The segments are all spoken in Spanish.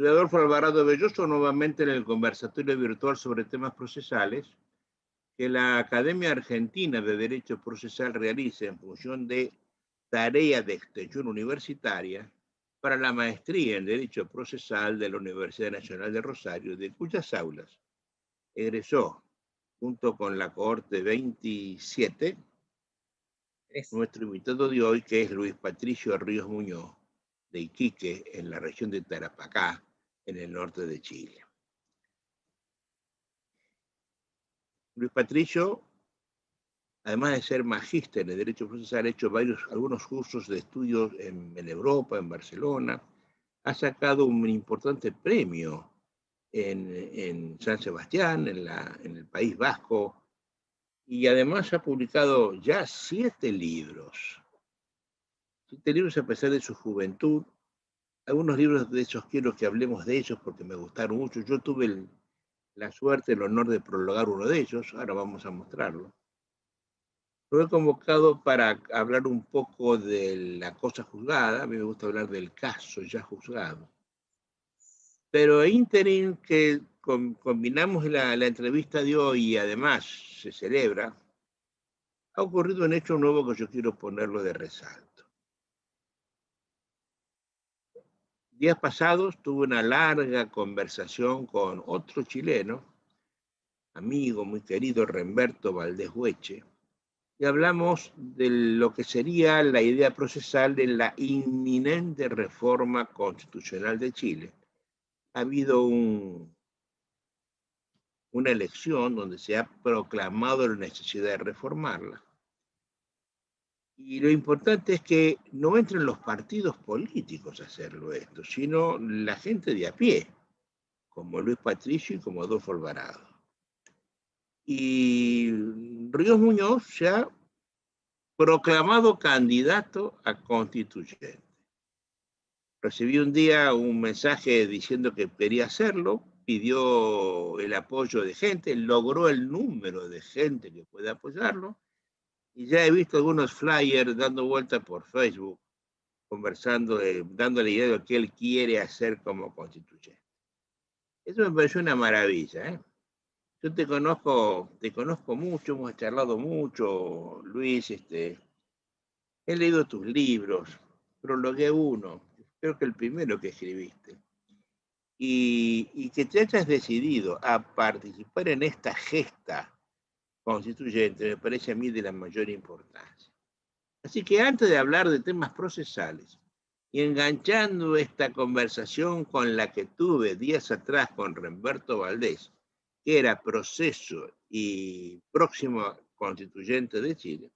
Soy Adolfo Alvarado Belloso, nuevamente en el conversatorio virtual sobre temas procesales que la Academia Argentina de Derecho Procesal realiza en función de tarea de extensión universitaria para la maestría en Derecho Procesal de la Universidad Nacional de Rosario, de cuyas aulas egresó, junto con la cohorte 27, nuestro invitado de hoy, que es Luis Patricio Ríos Muñoz, de Iquique, en la región de Tarapacá, en el norte de Chile. Luis Patricio, además de ser magíster en Derecho Procesal, ha hecho algunos cursos de estudios en Europa, en Barcelona. Ha sacado un importante premio en San Sebastián, en el País Vasco, y además ha publicado ya 7 libros. 7 libros a pesar de su juventud. Algunos libros de esos quiero que hablemos de ellos porque me gustaron mucho. Yo tuve la suerte, el honor de prologar uno de ellos. Ahora vamos a mostrarlo. Lo he convocado para hablar un poco de la cosa juzgada. A mí me gusta hablar del caso ya juzgado. Pero ínterin que combinamos la entrevista de hoy y además se celebra, ha ocurrido un hecho nuevo que yo quiero ponerlo de resalto. Días pasados tuve una larga conversación con otro chileno, amigo muy querido, Remberto Valdés Hueche, y hablamos de lo que sería la idea procesal de la inminente reforma constitucional de Chile. Ha habido una elección donde se ha proclamado la necesidad de reformarla. Y lo importante es que no entren los partidos políticos a hacerlo esto, sino la gente de a pie, como Luis Patricio y como Adolfo Alvarado. Y Ríos Muñoz se ha proclamado candidato a constituyente. Recibí un día un mensaje diciendo que quería hacerlo, pidió el apoyo de gente, logró el número de gente que puede apoyarlo, y ya he visto algunos flyers dando vuelta por Facebook, conversando, dando la idea de lo que él quiere hacer como constituyente. Eso me pareció una maravilla, ¿eh? Yo te conozco mucho, hemos charlado mucho, Luis, he leído tus libros, prologué uno, creo que el primero que escribiste, y que te hayas decidido a participar en esta gesta constituyente me parece a mí de la mayor importancia. Así que antes de hablar de temas procesales y enganchando esta conversación con la que tuve días atrás con Remberto Valdés, que era proceso y próximo constituyente de Chile,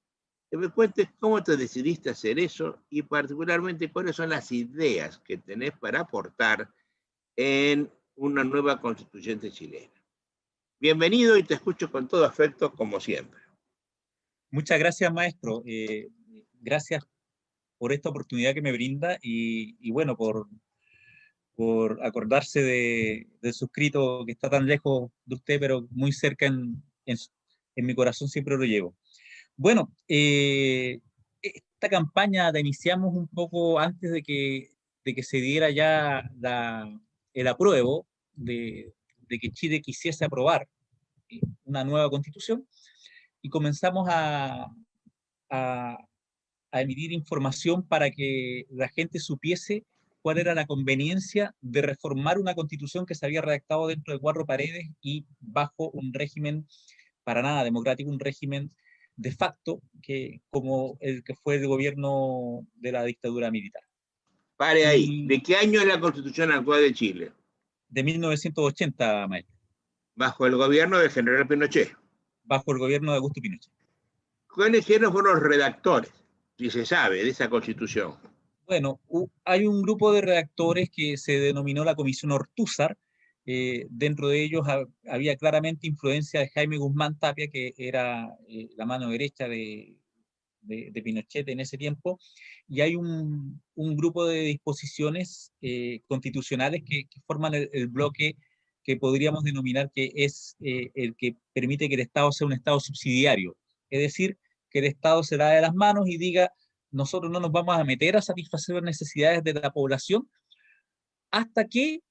que me cuentes cómo te decidiste hacer eso y particularmente cuáles son las ideas que tenés para aportar en una nueva constituyente chilena. Bienvenido y te escucho con todo afecto como siempre. Muchas gracias, maestro. Gracias por esta oportunidad que me brinda y bueno, por acordarse del suscrito que está tan lejos de usted, pero muy cerca en mi corazón siempre lo llevo. Bueno, esta campaña la iniciamos un poco antes de que se diera ya el apruebo de que Chile quisiese aprobar una nueva constitución y comenzamos a emitir información para que la gente supiese cuál era la conveniencia de reformar una constitución que se había redactado dentro de 4 paredes y bajo un régimen para nada democrático, un régimen de facto como el que fue el gobierno de la dictadura militar. Pare ahí. ¿De qué año es la constitución actual de Chile? De 1980, maestro. Bajo el gobierno del general Pinochet. Bajo el gobierno de Augusto Pinochet. ¿Quiénes fueron los redactores, si se sabe, de esa constitución? Bueno, hay un grupo de redactores que se denominó la Comisión Ortúzar. Dentro de ellos había claramente influencia de Jaime Guzmán Tapia, que era la mano derecha de Pinochet en ese tiempo, y hay un grupo de disposiciones constitucionales que forman el bloque que podríamos denominar que es el que permite que el Estado sea un Estado subsidiario, es decir, que el Estado se da de las manos y diga, nosotros no nos vamos a meter a satisfacer las necesidades de la población hasta que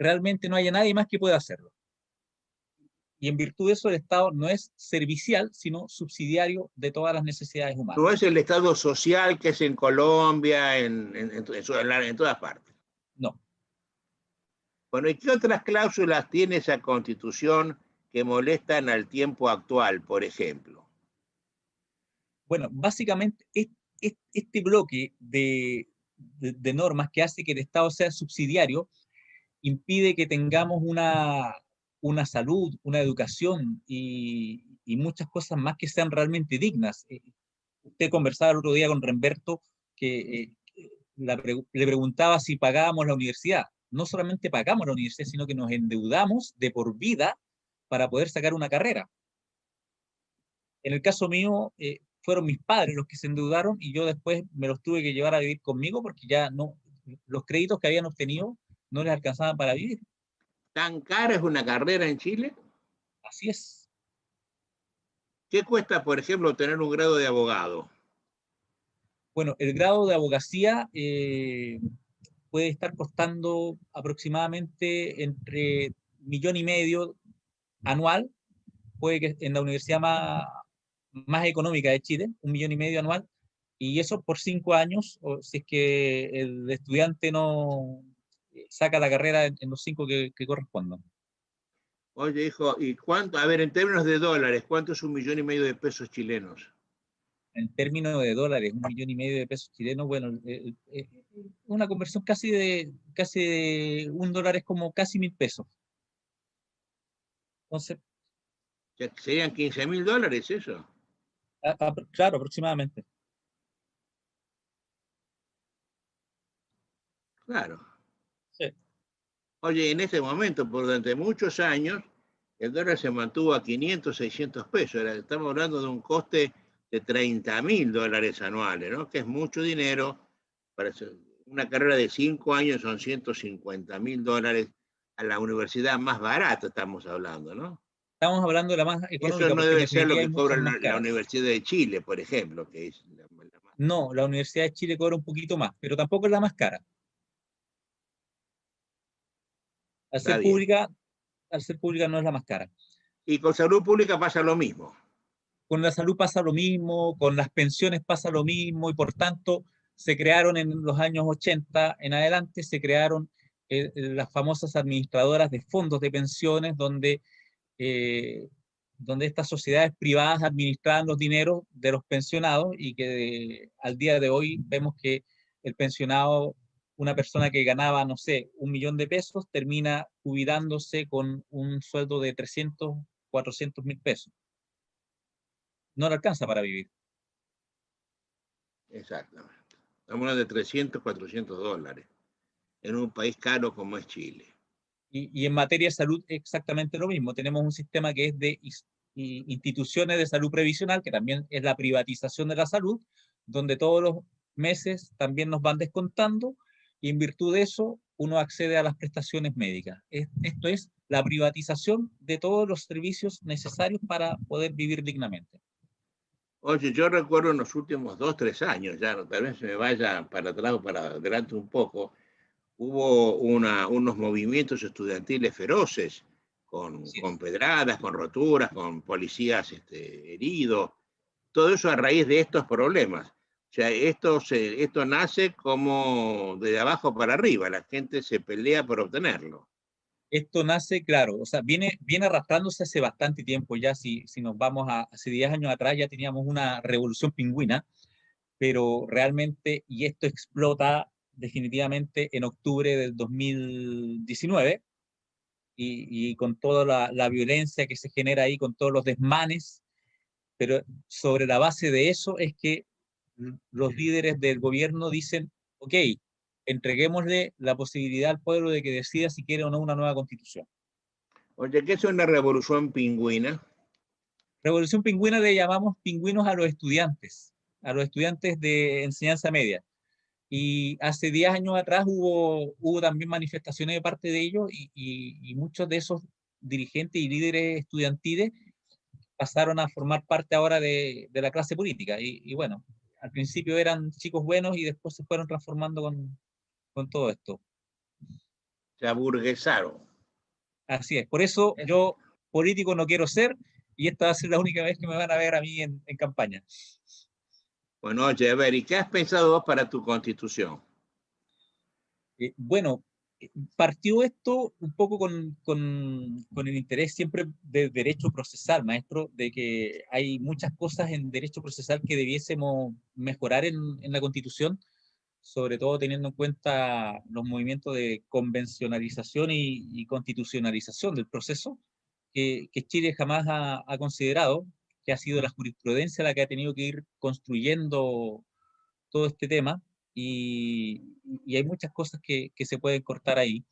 realmente no haya nadie más que pueda hacerlo. Y en virtud de eso el Estado no es servicial, sino subsidiario de todas las necesidades humanas. No es el Estado social que es en Colombia, en todas partes. No. Bueno, ¿y qué otras cláusulas tiene esa Constitución que molestan al tiempo actual, por ejemplo? Bueno, básicamente este bloque de normas que hace que el Estado sea subsidiario impide que tengamos una salud, una educación y muchas cosas más que sean realmente dignas. Usted conversaba el otro día con Remberto que le preguntaba si pagábamos la universidad. No solamente pagamos la universidad, sino que nos endeudamos de por vida para poder sacar una carrera. En el caso mío, fueron mis padres los que se endeudaron y yo después me los tuve que llevar a vivir conmigo porque ya no, los créditos que habían obtenido no les alcanzaban para vivir. ¿Tan cara es una carrera en Chile? Así es. ¿Qué cuesta, por ejemplo, tener un grado de abogado? Bueno, el grado de abogacía puede estar costando aproximadamente entre 1,5 millones anual, puede que en la universidad más económica de Chile, 1,5 millones anual, y eso por 5 años, o si es que el estudiante no saca la carrera en los 5 que correspondan. Oye, hijo, ¿y cuánto? A ver, en términos de dólares, ¿cuánto es 1,5 millones de pesos chilenos? En términos de dólares, 1,5 millones de pesos chilenos, bueno, una conversión casi de $1 es como casi 1.000 pesos. Entonces, O sea, serían $15.000 eso. claro, aproximadamente. Claro. Sí. Oye, en este momento, por durante muchos años, el dólar se mantuvo a 500, 600 pesos. Estamos hablando de un coste de $30.000 anuales, ¿no? Que es mucho dinero. Para una carrera de 5 años son $150.000 a la universidad más barata, estamos hablando, ¿no? Estamos hablando de la más Eso económica, no porque en debe ser lo definitiva hay que cobra muchas más la caras. Universidad de Chile, por ejemplo, que es la más. No, la Universidad de Chile cobra un poquito más, pero tampoco es la más cara. Al Está ser bien. pública, al ser pública no es la más cara. Y con salud pública pasa lo mismo. Con la salud pasa lo mismo, con las pensiones pasa lo mismo, y por tanto se crearon en los años 80 en adelante, se crearon las famosas administradoras de fondos de pensiones, eh, donde estas sociedades privadas administraban los dineros de los pensionados y que al día de hoy vemos que el pensionado, una persona que ganaba, no sé, 1 millón de pesos, termina jubilándose con un sueldo de 300, 400.000 pesos. No le alcanza para vivir. Exactamente. Estamos hablando de 300, $400 en un país caro como es Chile. Y en materia de salud exactamente lo mismo. Tenemos un sistema que es de instituciones de salud previsional, que también es la privatización de la salud, donde todos los meses también nos van descontando y en virtud de eso uno accede a las prestaciones médicas. Esto es la privatización de todos los servicios necesarios para poder vivir dignamente. Oye, yo recuerdo en los últimos 2, 3 años, ya tal vez se me vaya para atrás o para adelante un poco, hubo unos movimientos estudiantiles feroces, Así con es. pedradas, con roturas, con policías heridos, todo eso a raíz de estos problemas. O sea, esto nace como de abajo para arriba, la gente se pelea por obtenerlo. Esto nace, claro, o sea, viene arrastrándose hace bastante tiempo ya. Si nos vamos hace 10 años atrás, ya teníamos una revolución pingüina, pero realmente, y esto explota definitivamente en octubre del 2019, y con toda la violencia que se genera ahí, con todos los desmanes, pero sobre la base de eso es que los líderes del gobierno dicen, ok, entreguémosle la posibilidad al pueblo de que decida si quiere o no una nueva constitución. Oye, ¿qué es una revolución pingüina? Revolución pingüina le llamamos pingüinos a los estudiantes de enseñanza media. Y hace 10 años atrás hubo también manifestaciones de parte de ellos y muchos de esos dirigentes y líderes estudiantiles pasaron a formar parte ahora de la clase política. Y bueno, al principio eran chicos buenos y después se fueron transformando con todo esto. Se aburguesaron. Así es. Por eso yo político no quiero ser, y esta va a ser la única vez que me van a ver a mí en campaña. Bueno, oye, a ver, ¿y qué has pensado vos para tu constitución? Bueno, partió esto un poco con el interés siempre de derecho procesal, maestro, de que hay muchas cosas en derecho procesal que debiésemos mejorar en la Constitución, sobre todo teniendo en cuenta los movimientos de convencionalización y constitucionalización del proceso, que Chile jamás ha considerado, que ha sido la jurisprudencia la que ha tenido que ir construyendo todo este tema, y, y hay muchas cosas que se pueden cortar ahí.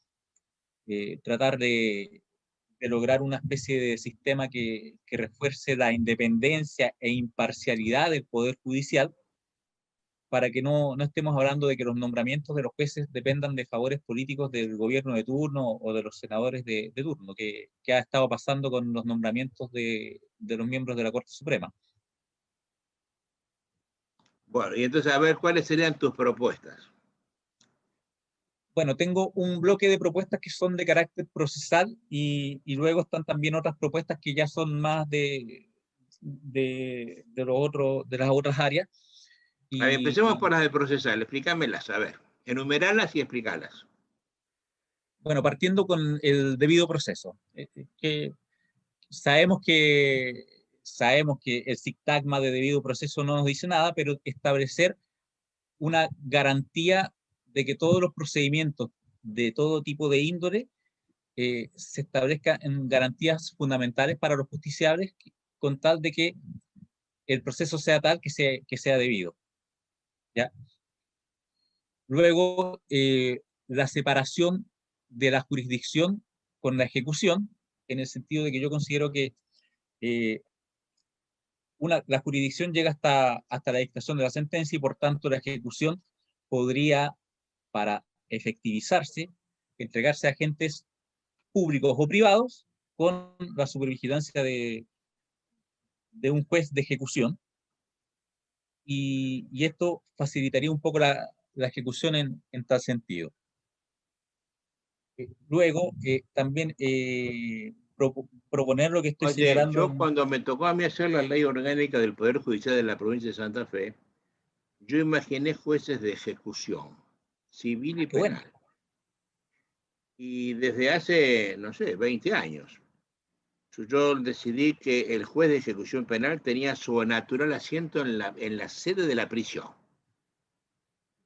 Tratar de lograr una especie de sistema que refuerce la independencia e imparcialidad del Poder Judicial, para que no estemos hablando de que los nombramientos de los jueces dependan de favores políticos del gobierno de turno o de los senadores de turno, que ha estado pasando con los nombramientos de los miembros de la Corte Suprema. Bueno, y entonces a ver cuáles serían tus propuestas. Bueno, tengo un bloque de propuestas que son de carácter procesal, y luego están también otras propuestas que ya son más de las otras áreas. A ver, empecemos por Y, las de procesal, explícamelas, a ver, enumeralas y explícalas. bueno, partiendo con el debido proceso, que sabemos que el sintagma de debido proceso no nos dice nada, pero establecer una garantía de que todos los procedimientos de todo tipo de índole se establezcan en garantías fundamentales para los justiciables, con tal de que el proceso sea tal que sea debido. ¿Ya? Luego, la separación de la jurisdicción con la ejecución, en el sentido de que yo considero que eh, la jurisdicción llega hasta la dictación de la sentencia, y por tanto la ejecución podría, para efectivizarse, entregarse a agentes públicos o privados con la supervigilancia de un juez de ejecución, y esto facilitaría un poco la ejecución en tal sentido. Luego, también proponer lo que estoy Oye, señalando yo cuando me tocó a mí hacer la ley orgánica del Poder Judicial de la provincia de Santa Fe, yo imaginé jueces de ejecución, civil y qué bueno. penal. Y desde hace, no sé, 20 años, yo decidí que el juez de ejecución penal tenía su natural asiento en la sede de la prisión.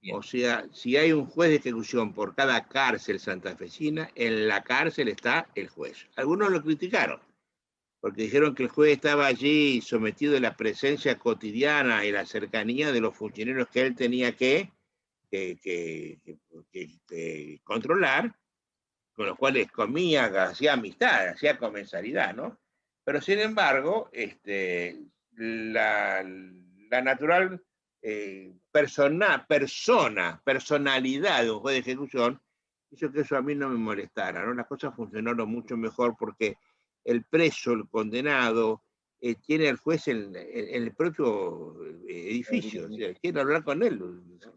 Bien. O sea, si hay un juez de ejecución por cada cárcel santafesina, en la cárcel está el juez. Algunos lo criticaron, porque dijeron que el juez estaba allí sometido a la presencia cotidiana y la cercanía de los funcionarios que él tenía que, que controlar, con los cuales comía, hacía amistad, hacía comensalidad, ¿no? Pero sin embargo, la natural personalidad de un juez de ejecución hizo que eso a mí no me molestara, ¿no? Las cosas funcionaron mucho mejor porque el preso, el condenado, tiene al juez en el propio edificio, o sea, quiere hablar con él,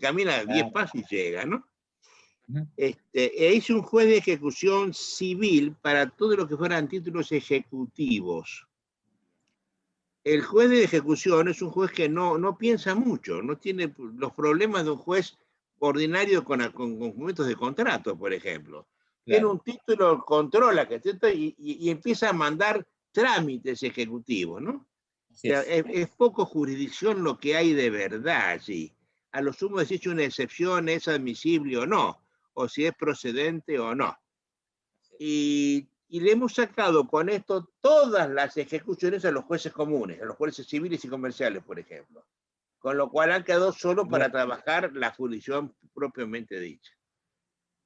camina 10 pasos y llega, ¿no? Hice un juez de ejecución civil para todo lo que fueran títulos ejecutivos. El juez de ejecución es un juez que no piensa mucho, no tiene los problemas de un juez ordinario con documentos de contrato, por ejemplo. Tiene Claro. un título, controla que y empieza a mandar trámites ejecutivos, ¿no? O Así sea, es. es poco jurisdicción lo que hay de verdad allí. A lo sumo decir si una excepción es admisible o no, o si es procedente o no. Y le hemos sacado con esto todas las ejecuciones a los jueces comunes, a los jueces civiles y comerciales, por ejemplo. Con lo cual han quedado solo para trabajar la jurisdicción propiamente dicha.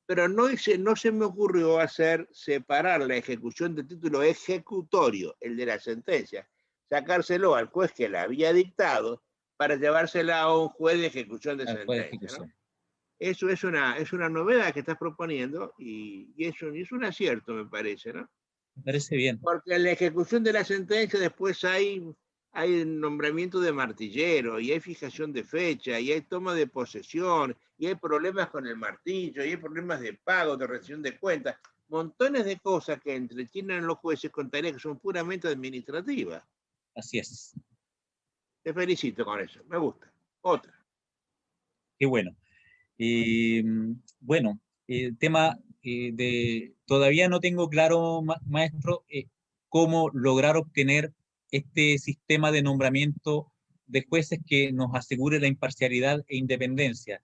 Pero no se me ocurrió separar la ejecución del título ejecutorio, el de la sentencia, sacárselo al juez que la había dictado para llevársela a un juez de ejecución de Al juez de sentencia, ¿no? ejecución. Eso es una novedad que estás proponiendo y es un acierto, me parece, ¿no? Me parece bien. Porque en la ejecución de la sentencia después hay hay nombramiento de martillero, y hay fijación de fecha, y hay toma de posesión, y hay problemas con el martillo, y hay problemas de pago, de rendición de cuentas, montones de cosas que entretienen a los jueces con tareas que son puramente administrativas. Así es. Te felicito con eso, me gusta. Otra. Qué bueno. Bueno, tema todavía no tengo claro, maestro, cómo lograr obtener este sistema de nombramiento de jueces que nos asegure la imparcialidad e independencia.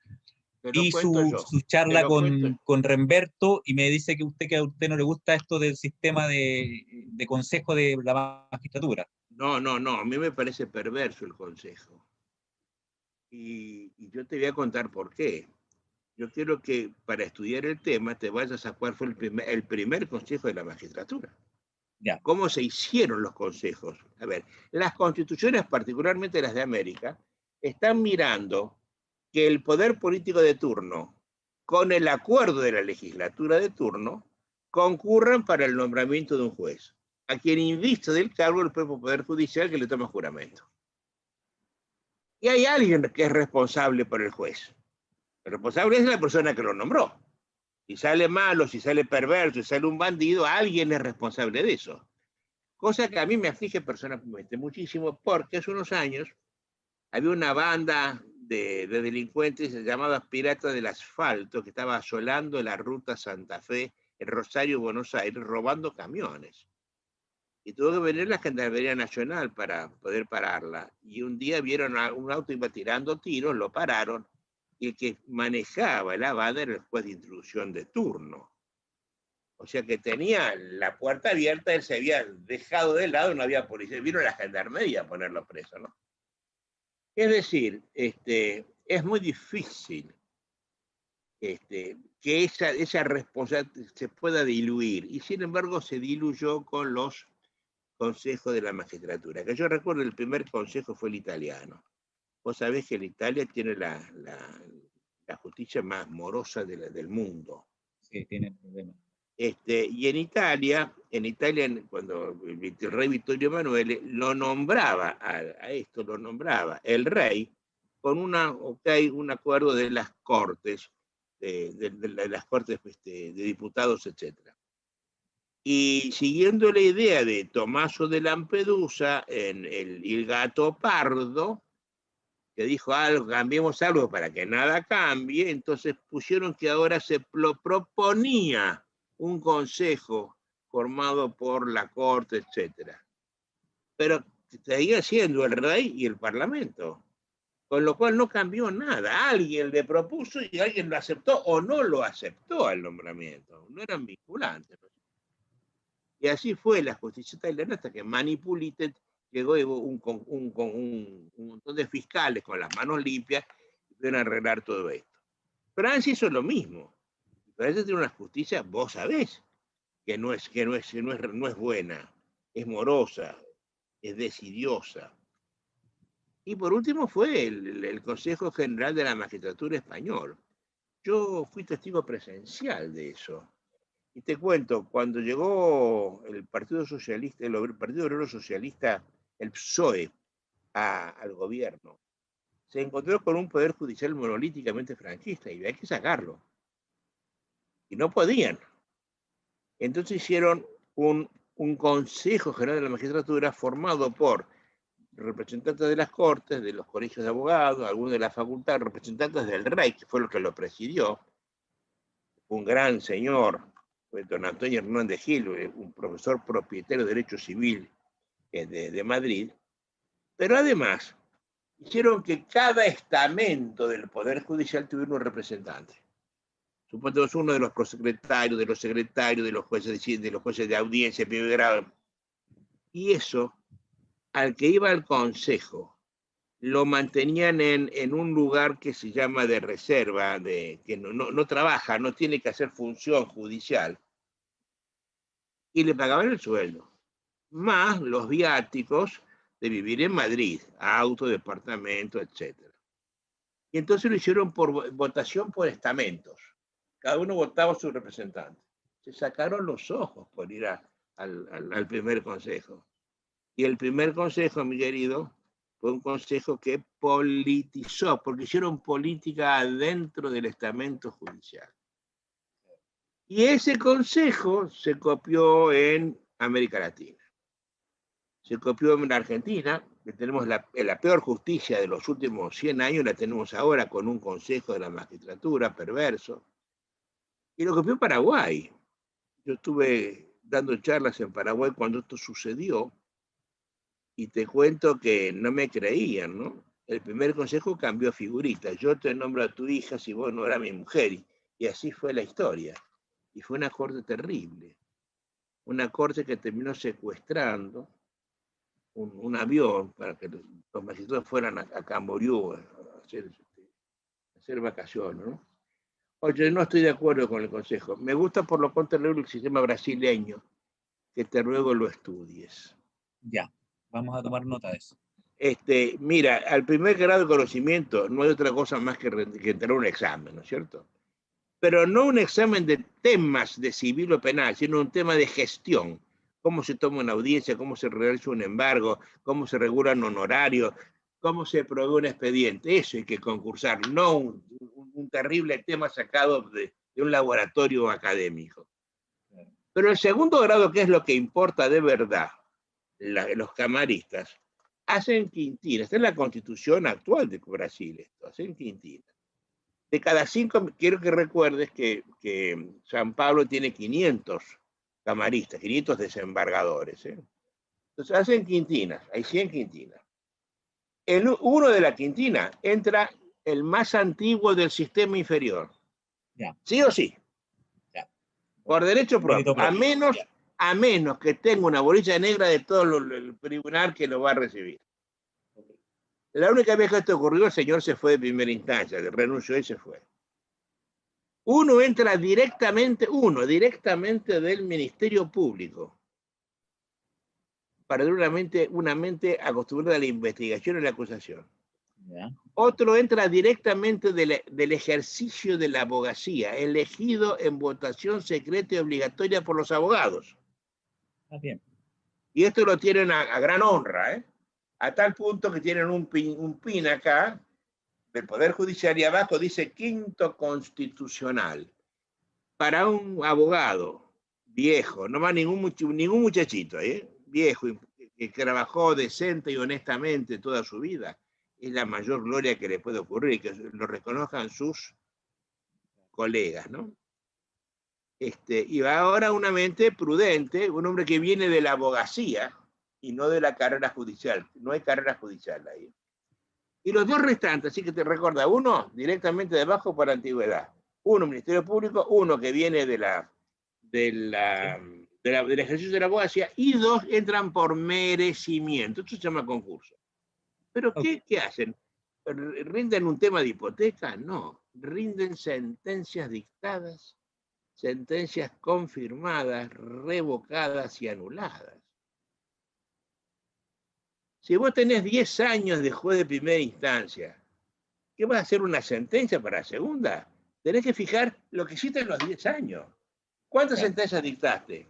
Te lo Y cuento yo. su Te charla lo cuento. con Remberto, y me dice que a usted no le gusta esto del sistema de consejo de la magistratura. No, no, no, a mí me parece perverso el consejo. Y yo te voy a contar por qué. Yo quiero que para estudiar el tema te vayas a cuál fue el primer consejo de la magistratura. Ya. ¿Cómo se hicieron los consejos? A ver, las constituciones, particularmente las de América, están mirando que el poder político de turno, con el acuerdo de la legislatura de turno, concurran para el nombramiento de un juez, a quien inviste del cargo el propio Poder Judicial que le toma juramento. Y hay alguien que es responsable por el juez. El responsable es la persona que lo nombró. Si sale malo, si sale perverso, si sale un bandido, alguien es responsable de eso. Cosa que a mí me aflige personalmente muchísimo, porque hace unos años había una banda de delincuentes llamadas Piratas del Asfalto que estaba asolando la ruta Santa Fe, en Rosario, Buenos Aires, robando camiones. Y tuvo que venir la Gendarmería Nacional para poder pararla. Y un día vieron a un auto iba tirando tiros, lo pararon, y el que manejaba la banda era el juez de instrucción de turno. O sea que tenía la puerta abierta, él se había dejado de lado, no había policía. Vino la Gendarmería a ponerlo preso, ¿no? Es decir, es muy difícil que esa responsabilidad se pueda diluir. Y sin embargo se diluyó con los consejos de la magistratura. Que yo recuerdo el primer consejo fue el italiano. Vos sabés que en Italia tiene la justicia más morosa del mundo. Sí, tiene problemas. Y en Italia, cuando el rey Vittorio Emanuele lo nombraba a esto, lo nombraba el rey con un acuerdo de las cortes, de las cortes de diputados, etc. Y siguiendo la idea de Tommaso de Lampedusa en el Gato Pardo, que dijo algo, cambiemos algo para que nada cambie, entonces pusieron que ahora se lo proponía un consejo formado por la corte, etc. Pero seguía siendo el rey y el parlamento, con lo cual no cambió nada. Alguien le propuso y alguien lo aceptó o no lo aceptó al nombramiento, no eran vinculantes. Y así fue la justicia italiana hasta que Manipulite llegó un montón de fiscales con las manos limpias y pudieron arreglar todo esto. Francia hizo lo mismo. Francia tiene una justicia, vos sabés, que no es buena, es morosa, es desidiosa. Y por último fue el Consejo General de la Magistratura Español. Yo fui testigo presencial de eso. Y te cuento, cuando llegó el Partido Socialista, el Partido Obrero Socialista, el PSOE, al gobierno, se encontró con un poder judicial monolíticamente franquista y había que sacarlo. Y no podían. Entonces hicieron un Consejo General de la Magistratura formado por representantes de las Cortes, de los colegios de abogados, algunos de la facultad, representantes del rey, que fue lo que lo presidió, un gran señor, don Antonio Hernández Gil, un profesor propietario de Derecho Civil de Madrid, pero además hicieron que cada estamento del Poder Judicial tuviera un representante. Suponemos uno de los prosecretarios, de los secretarios, de los jueces de audiencia, de primer grado. Y eso, al que iba al consejo, lo mantenían en un lugar que se llama de reserva, que no trabaja, no tiene que hacer función judicial, y le pagaban el sueldo, más los viáticos de vivir en Madrid, auto, departamento, etc. Y entonces lo hicieron por votación por estamentos. Cada uno votaba a su representante. Se sacaron los ojos por ir al primer consejo. Y el primer consejo, mi querido, fue un consejo que politizó, porque hicieron política adentro del estamento judicial. Y ese consejo se copió en América Latina. Se copió en Argentina, que tenemos la peor justicia de los últimos 100 años, la tenemos ahora con un consejo de la magistratura perverso. Y lo copió Paraguay. Yo estuve dando charlas en Paraguay cuando esto sucedió, y te cuento que no me creían, ¿no? El primer consejo cambió figurita. Yo te nombro a tu hija si vos no eras mi mujer. Y así fue la historia. Y fue una corte terrible. Una corte que terminó secuestrando un avión para que los magistrados fueran a Camboriú a hacer vacaciones, ¿no? Oye, no estoy de acuerdo con el consejo. Me gusta por lo contrario el sistema brasileño, que te ruego lo estudies. Ya, vamos a tomar nota de eso. Mira, al primer grado de conocimiento no hay otra cosa más que tener un examen, ¿no es cierto? Pero no un examen de temas de civil o penal, sino un tema de gestión. Cómo se toma una audiencia, cómo se realiza un embargo, cómo se regulan honorarios, cómo se provee un expediente. Eso hay que concursar, no un terrible tema sacado de un laboratorio académico. Pero el segundo grado, que es lo que importa de verdad, los camaristas, hacen quintina. Esta es la constitución actual de Brasil, esto, hacen quintina. De cada 5, quiero que recuerdes que San Pablo tiene 500 camaristas, 500 desembargadores. Entonces hacen quintinas, hay 100 quintinas. En uno de la quintina entra el más antiguo del sistema inferior. Ya. ¿Sí o sí? Ya. Por derecho propio. A menos que tenga una bolilla negra de todo el tribunal que lo va a recibir. La única vez que esto ocurrió, el señor se fue de primera instancia, renunció y se fue. Uno entra directamente del Ministerio Público, para tener una mente acostumbrada a la investigación y la acusación. Ya. Otro entra directamente del ejercicio de la abogacía, elegido en votación secreta y obligatoria por los abogados. Bien. Y esto lo tienen a gran honra, a tal punto que tienen un pin acá del Poder Judicial, y abajo dice quinto constitucional. Para un abogado viejo, no va ningún muchachito, viejo, que trabajó decente y honestamente toda su vida, es la mayor gloria que le puede ocurrir, y que lo reconozcan sus colegas, ¿no? Y va ahora una mente prudente, un hombre que viene de la abogacía y no de la carrera judicial. No hay carrera judicial ahí. Y los dos restantes, así que te recuerda, uno directamente debajo para antigüedad, uno Ministerio Público, uno que viene del ejercicio de la abogacía, y dos entran por merecimiento. Esto se llama concurso. ¿Pero qué hacen? ¿Rinden un tema de hipoteca? No, rinden sentencias dictadas, sentencias confirmadas, revocadas y anuladas. Si vos tenés 10 años de juez de primera instancia, ¿qué vas a hacer una sentencia para la segunda? Tenés que fijar lo que hiciste en los 10 años. ¿Cuántas sentencias dictaste?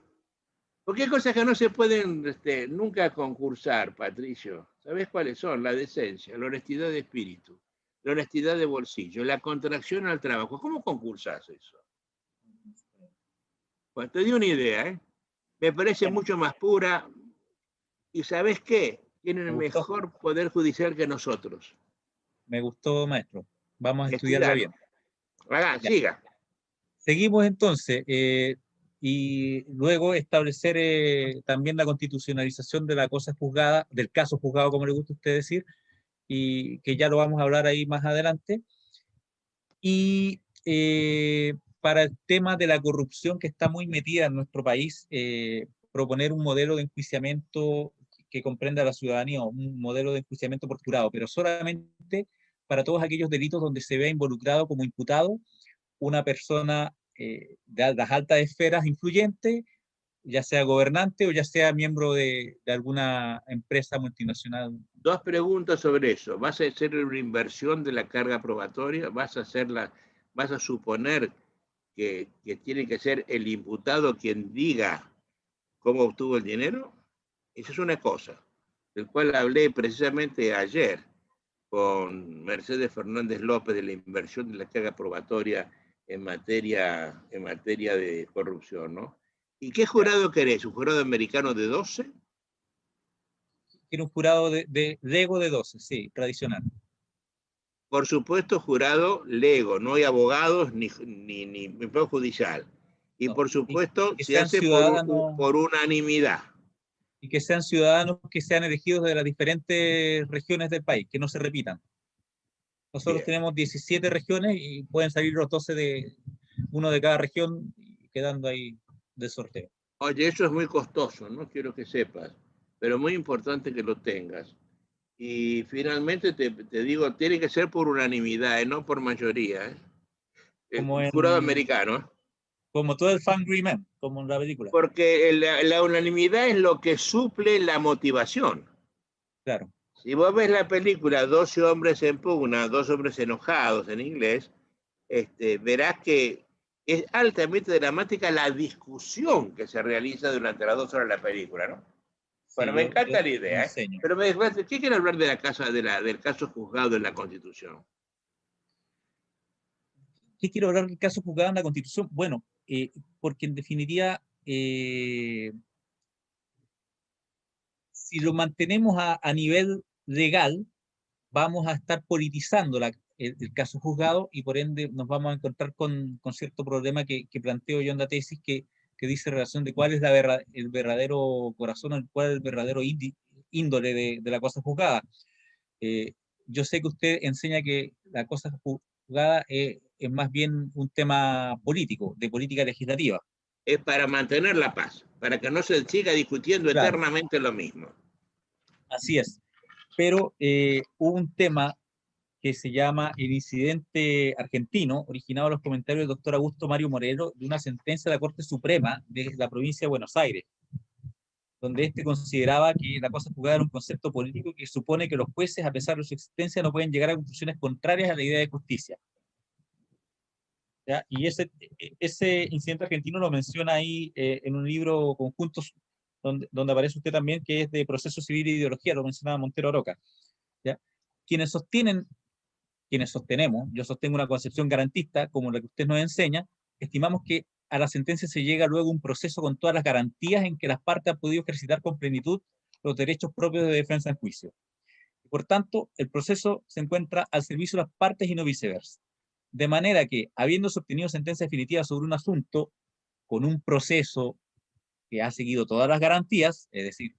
Porque hay cosas que no se pueden nunca concursar, Patricio. ¿Sabés cuáles son? La decencia, la honestidad de espíritu, la honestidad de bolsillo, la contracción al trabajo. ¿Cómo concursás eso? Pues te di una idea, Me parece mucho más pura. ¿Y sabés qué? Tienen mejor poder judicial que nosotros. Me gustó, maestro. Vamos a estudiarla bien. Siga. Seguimos entonces, y luego establecer también la constitucionalización de la cosa juzgada, del caso juzgado, como le gusta a usted decir, y que ya lo vamos a hablar ahí más adelante. Y para el tema de la corrupción que está muy metida en nuestro país, proponer un modelo de enjuiciamiento que comprenda a la ciudadanía, un modelo de enjuiciamiento por jurado, pero solamente para todos aquellos delitos donde se vea involucrado como imputado una persona de las altas esferas influyente, ya sea gobernante o ya sea miembro de alguna empresa multinacional. 2 preguntas sobre eso. ¿Vas a hacer una inversión de la carga probatoria? ¿Vas a suponer que tiene que ser el imputado quien diga cómo obtuvo el dinero? Esa es una cosa. del cual hablé precisamente ayer con Mercedes Fernández López de la inversión de la carga probatoria en materia de corrupción, ¿no? ¿Y qué jurado querés? ¿Un jurado americano de 12? Quiero un jurado de Lego de 12, sí, tradicional. Por supuesto, jurado Lego, no hay abogados ni poder judicial. Y No, por supuesto, que se sean hace ciudadanos, por unanimidad. y que sean ciudadanos que sean elegidos de las diferentes regiones del país, que no se repitan. Nosotros Bien. tenemos 17 regiones y pueden salir los 12 de uno de cada región, quedando ahí de sorteo. Oye, eso es muy costoso, no quiero que sepas, pero muy importante que lo tengas. Y finalmente te digo, tiene que ser por unanimidad, no por mayoría. El Como, jurado en, americano. como todo el Fangry-Man, como en la película. Porque la unanimidad es lo que suple la motivación. Claro. Si vos ves la película 12 hombres en pugna, 2 hombres enojados en inglés, verás que es altamente dramática la discusión que se realiza durante las 2 horas de la película, ¿no? Bueno, Sí, me yo encanta la lo idea, ¿eh? enseño. Pero ¿qué quiere hablar de la casa, del caso juzgado en la Constitución? ¿Qué quiero hablar del caso juzgado en la Constitución? Bueno, porque en definitiva, si lo mantenemos a nivel legal, vamos a estar politizando el caso juzgado y por ende nos vamos a encontrar con cierto problema que planteo yo en la tesis que dice relación de cuál es el verdadero corazón, cuál es el verdadero índole de la cosa juzgada. Eh, yo sé que usted enseña que la cosa juzgada es más bien un tema político, de política legislativa. Es para mantener la paz, para que no se siga discutiendo Claro, eternamente lo mismo. así es. Pero hubo un tema que se llama El incidente argentino, originado en los comentarios del doctor Augusto Mario Moreno, de una sentencia de la Corte Suprema de la provincia de Buenos Aires, donde este consideraba que la cosa juzgada era un concepto político que supone que los jueces, a pesar de su existencia, no pueden llegar a conclusiones contrarias a la idea de justicia. ¿Ya? Y ese incidente argentino lo menciona ahí en un libro conjunto donde aparece usted también, que es de Proceso Civil e Ideología, lo mencionaba Montero Aroca. ¿Ya? Quienes sostenemos, yo sostengo una concepción garantista, como la que usted nos enseña, estimamos que a la sentencia se llega luego un proceso con todas las garantías en que las partes han podido ejercitar con plenitud los derechos propios de defensa en juicio. Por tanto, el proceso se encuentra al servicio de las partes y no viceversa. De manera que, habiéndose obtenido sentencia definitiva sobre un asunto, con un proceso que ha seguido todas las garantías, es decir,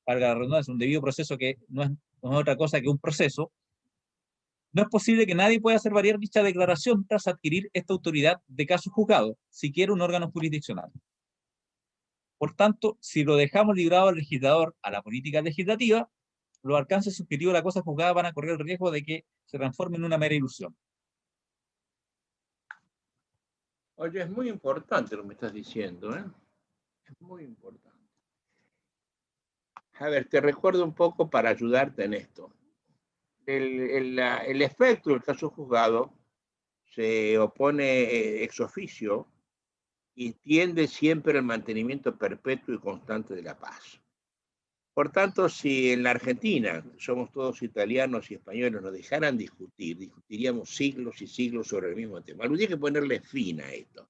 valga la redundancia, un debido proceso que no es otra cosa que un proceso, no es posible que nadie pueda hacer variar dicha declaración tras adquirir esta autoridad de caso juzgado, siquiera un órgano jurisdiccional. Por tanto, si lo dejamos librado al legislador, a la política legislativa, los alcances subjetivos de la cosa juzgada van a correr el riesgo de que se transforme en una mera ilusión. Oye, es muy importante lo que me estás diciendo, ¿eh? Es muy importante. A ver, te recuerdo un poco para ayudarte en esto. El efecto del caso juzgado se opone ex oficio y tiende siempre al mantenimiento perpetuo y constante de la paz. Por tanto, si en la Argentina somos todos italianos y españoles, nos dejaran discutir, discutiríamos siglos y siglos sobre el mismo tema. Algún día hay que ponerle fin a esto.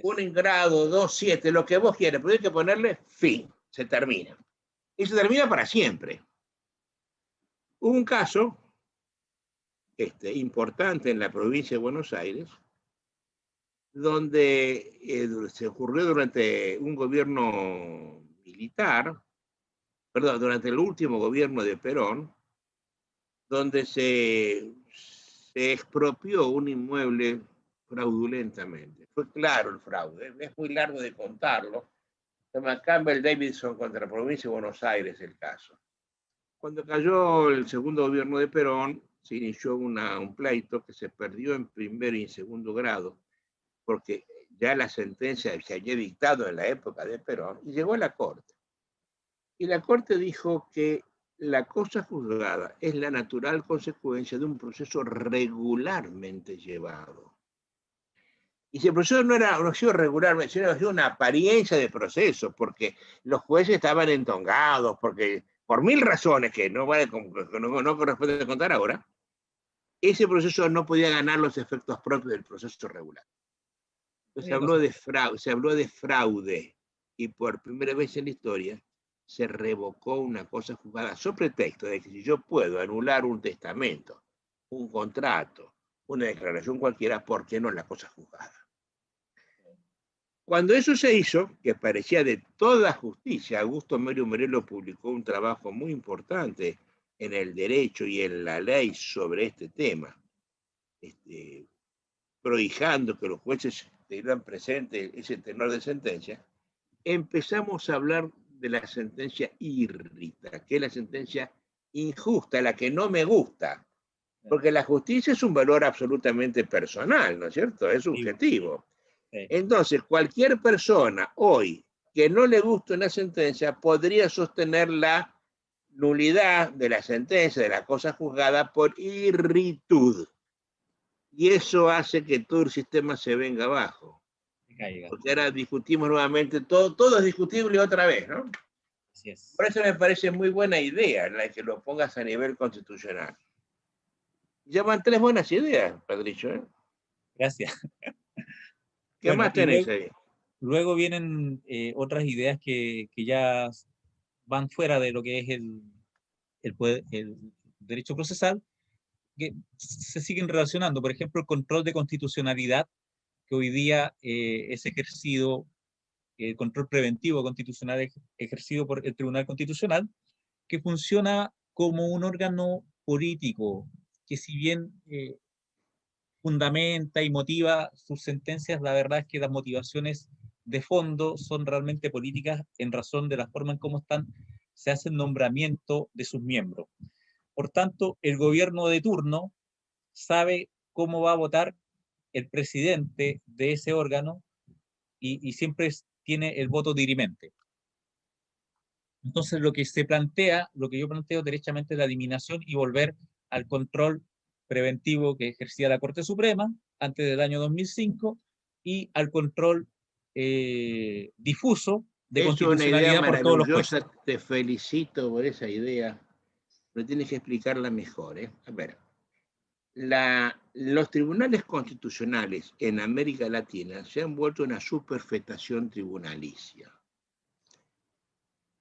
Un en grado, 2, 7, lo que vos quieras, pero hay que ponerle fin. Se termina. Y se termina para siempre. Hubo un caso importante en la provincia de Buenos Aires, donde se ocurrió durante un gobierno militar, perdón, durante el último gobierno de Perón, donde se expropió un inmueble fraudulentamente. Fue claro el fraude, es muy largo de contarlo. Se llama Campbell Davidson contra la provincia de Buenos Aires el caso. Cuando cayó el segundo gobierno de Perón, se inició un pleito que se perdió en primer y en segundo grado, porque ya la sentencia se había dictado en la época de Perón y llegó a la Corte. Y la Corte dijo que la cosa juzgada es la natural consecuencia de un proceso regularmente llevado. Y si el proceso no ha sido regularmente, sino ha sido una apariencia de proceso, porque los jueces estaban entongados, porque por mil razones que no, no corresponde contar ahora, ese proceso no podía ganar los efectos propios del proceso regular. Entonces se habló de fraude, y por primera vez en la historia se revocó una cosa juzgada sobre pretexto de que si yo puedo anular un testamento, un contrato, una declaración cualquiera, ¿por qué no la cosa juzgada? Cuando eso se hizo, que parecía de toda justicia, Augusto Mario Morello publicó un trabajo muy importante en el derecho y en la ley sobre este tema, prohijando que los jueces tuvieran presente ese tenor de sentencia. Empezamos a hablar de la sentencia irrita, que es la sentencia injusta, la que no me gusta, porque la justicia es un valor absolutamente personal, ¿no es cierto? Es subjetivo. Entonces, cualquier persona hoy que no le guste una sentencia podría sostener la nulidad de la sentencia, de la cosa juzgada, por irritud. Y eso hace que todo el sistema se venga abajo. Porque ahora discutimos nuevamente, todo es discutible otra vez, ¿no? Así es. Por eso me parece muy buena idea la que lo pongas a nivel constitucional. Ya van 3 buenas ideas, Patricio, ¿eh? Gracias. ¿Qué Bueno, más tenéis ahí? Luego vienen otras ideas que ya van fuera de lo que es el derecho procesal, que se siguen relacionando. Por ejemplo, el control de constitucionalidad, que hoy día es ejercido, el control preventivo constitucional ejercido por el Tribunal Constitucional, que funciona como un órgano político, que si bien fundamenta y motiva sus sentencias, la verdad es que las motivaciones de fondo son realmente políticas en razón de la forma en cómo se hace el nombramiento de sus miembros. Por tanto, el gobierno de turno sabe cómo va a votar el presidente de ese órgano y siempre tiene el voto dirimente. Entonces, lo que yo planteo derechamente es la eliminación y volver al control preventivo que ejercía la Corte Suprema antes del año 2005 y al control difuso de Es una idea constitucionalidad por todos los jueces. maravillosa, te felicito por esa idea, pero tienes que explicarla mejor, ¿eh? A ver, los tribunales constitucionales en América Latina se han vuelto una superfetación tribunalicia.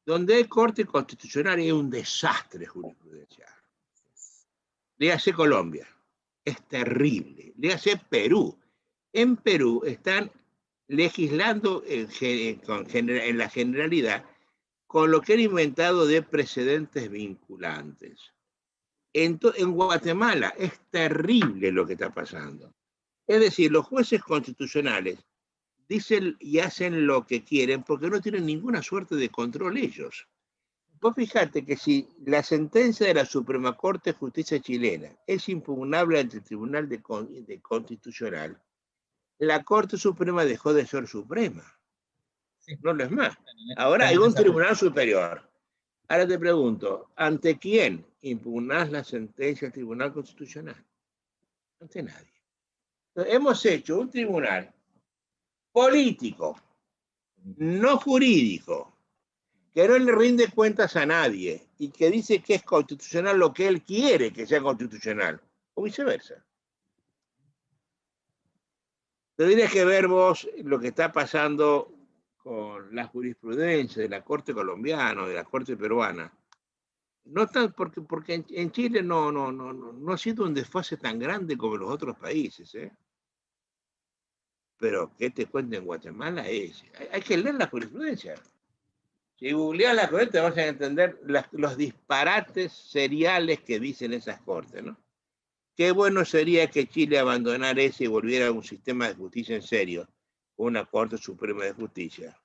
Donde hay corte constitucional es un desastre jurisprudencial. Léase Colombia, es terrible. Léase Perú. En Perú están legislando en la generalidad con lo que han inventado de precedentes vinculantes. En Guatemala es terrible lo que está pasando. Es decir, los jueces constitucionales dicen y hacen lo que quieren porque no tienen ninguna suerte de control ellos. Vos fijate que si la sentencia de la Suprema Corte de Justicia chilena es impugnable ante el Tribunal de Constitucional, la Corte Suprema dejó de ser suprema. No lo es más. Ahora hay un tribunal superior. Ahora te pregunto, ¿ante quién impugnás la sentencia del Tribunal Constitucional? Ante nadie. Entonces, hemos hecho un tribunal político, no jurídico, que no le rinde cuentas a nadie y que dice que es constitucional lo que él quiere que sea constitucional, o viceversa. Tendrías que ver vos lo que está pasando con la jurisprudencia de la Corte colombiana, de la Corte peruana. No tan, porque en Chile no ha sido un desfase tan grande como en los otros países, ¿eh? Pero que te cuento en Guatemala hay que leer la jurisprudencia. Si googleas la corte vas a entender los disparates seriales que dicen esas cortes, ¿no? Qué bueno sería que Chile abandonara ese y volviera a un sistema de justicia en serio, una Corte Suprema de Justicia,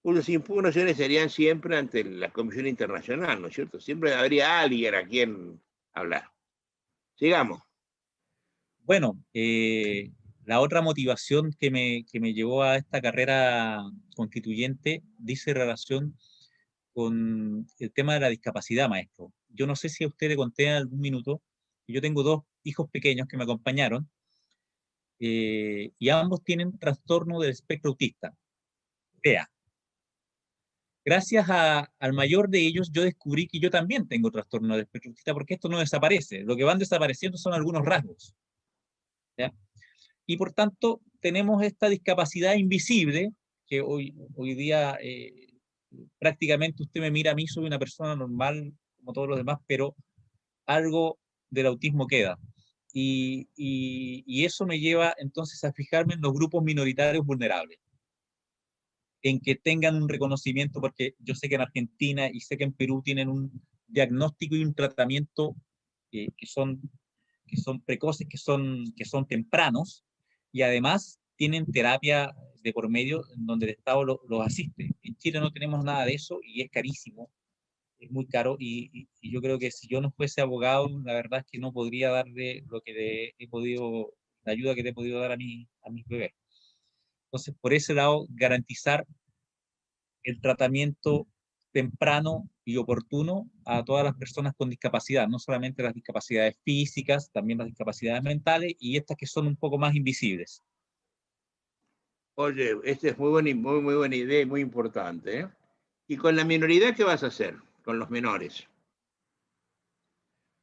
cuyas impugnaciones serían siempre ante la Comisión Internacional, ¿no es cierto? Siempre habría alguien a quien hablar. Sigamos. Bueno, la otra motivación que me llevó a esta carrera constituyente dice relación con el tema de la discapacidad, maestro. Yo no sé si a usted le conté en algún minuto, yo tengo 2 hijos pequeños que me acompañaron y ambos tienen trastorno del espectro autista, TEA. Gracias al mayor de ellos, yo descubrí que yo también tengo trastorno del espectro autista, porque esto no desaparece. Lo que van desapareciendo son algunos rasgos, ¿ya? Y por tanto, tenemos esta discapacidad invisible, que hoy día prácticamente usted me mira a mí, soy una persona normal, como todos los demás, pero algo del autismo queda. Y eso me lleva entonces a fijarme en los grupos minoritarios vulnerables, en que tengan un reconocimiento, porque yo sé que en Argentina y sé que en Perú tienen un diagnóstico y un tratamiento que son precoces, que son tempranos, y además tienen terapia de por medio en donde el Estado los asiste. En Chile no tenemos nada de eso y es carísimo, es muy caro, y yo creo que si yo no fuese abogado, la verdad es que no podría darle lo que he podido, la ayuda que le he podido dar a mis bebés. Entonces, por ese lado, garantizar el tratamiento temprano y oportuno a todas las personas con discapacidad, no solamente las discapacidades físicas, también las discapacidades mentales y estas que son un poco más invisibles. Oye, esta es muy buena idea y muy importante, ¿eh? ¿Y con la minoridad qué vas a hacer? Con los menores.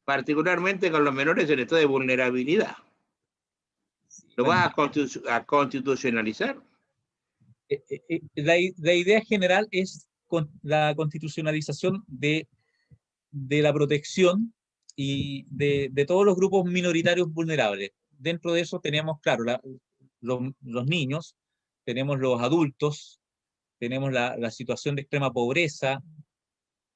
Particularmente con los menores en estado de vulnerabilidad. ¿Lo Bueno, vas a constitucionalizar? la idea general es la constitucionalización de la protección y de todos los grupos minoritarios vulnerables. Dentro de eso tenemos, claro, los niños, tenemos los adultos, tenemos la situación de extrema pobreza,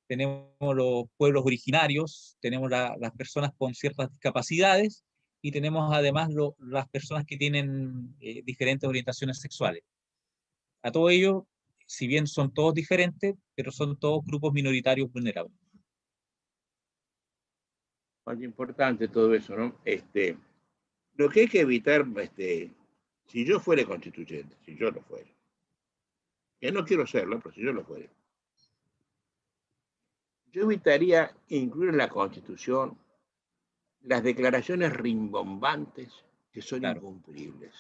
tenemos los pueblos originarios, tenemos las personas con ciertas discapacidades y tenemos además las personas que tienen diferentes orientaciones sexuales. A todo ello, si bien son todos diferentes, pero son todos grupos minoritarios vulnerables. Es importante todo eso, ¿no? Lo que hay que evitar, si yo fuera constituyente, si yo lo fuera, que no quiero serlo, pero si yo lo fuera, yo evitaría incluir en la Constitución las declaraciones rimbombantes que son Claro, incumplibles.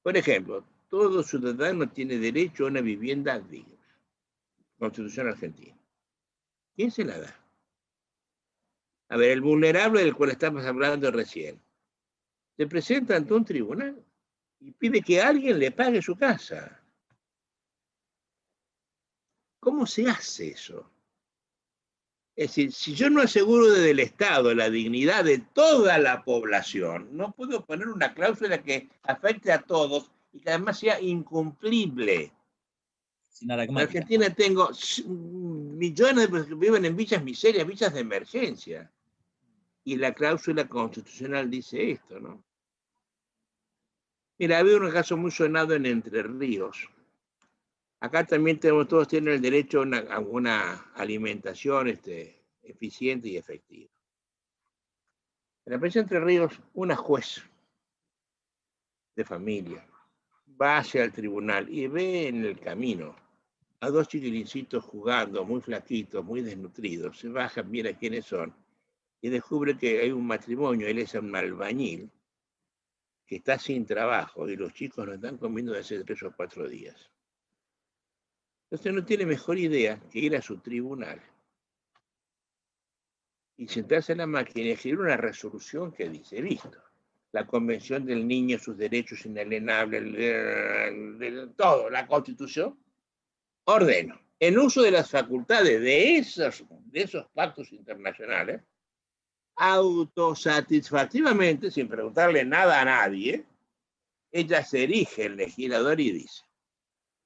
Por ejemplo, todo ciudadano tiene derecho a una vivienda digna. Constitución argentina. ¿Quién se la da? A ver, el vulnerable del cual estamos hablando recién, se presenta ante un tribunal y pide que alguien le pague su casa. ¿Cómo se hace eso? Es decir, si yo no aseguro desde el Estado la dignidad de toda la población, no puedo poner una cláusula que afecte a todos y que además sea incumplible. En sinaragmática. Argentina tengo millones de personas que viven en villas miserias, villas de emergencia. Y la cláusula constitucional dice esto, ¿no? Mira, había un caso muy sonado en Entre Ríos. Acá también todos tienen el derecho a una alimentación eficiente y efectiva. En la provincia de Entre Ríos, una juez de familia va hacia el tribunal y ve en el camino a dos chiquilincitos jugando, muy flaquitos, muy desnutridos. Se baja, mira quiénes son y descubre que hay un matrimonio. Él es un albañil que está sin trabajo y los chicos no están comiendo desde hace 3 o 4 días. Entonces no tiene mejor idea que ir a su tribunal y sentarse en la máquina y escribir una resolución que dice, listo, la Convención del Niño, sus derechos inalienables, todo, la Constitución, ordeno, en uso de las facultades de esos pactos internacionales, autosatisfactivamente, sin preguntarle nada a nadie, ella se erige el legislador y dice,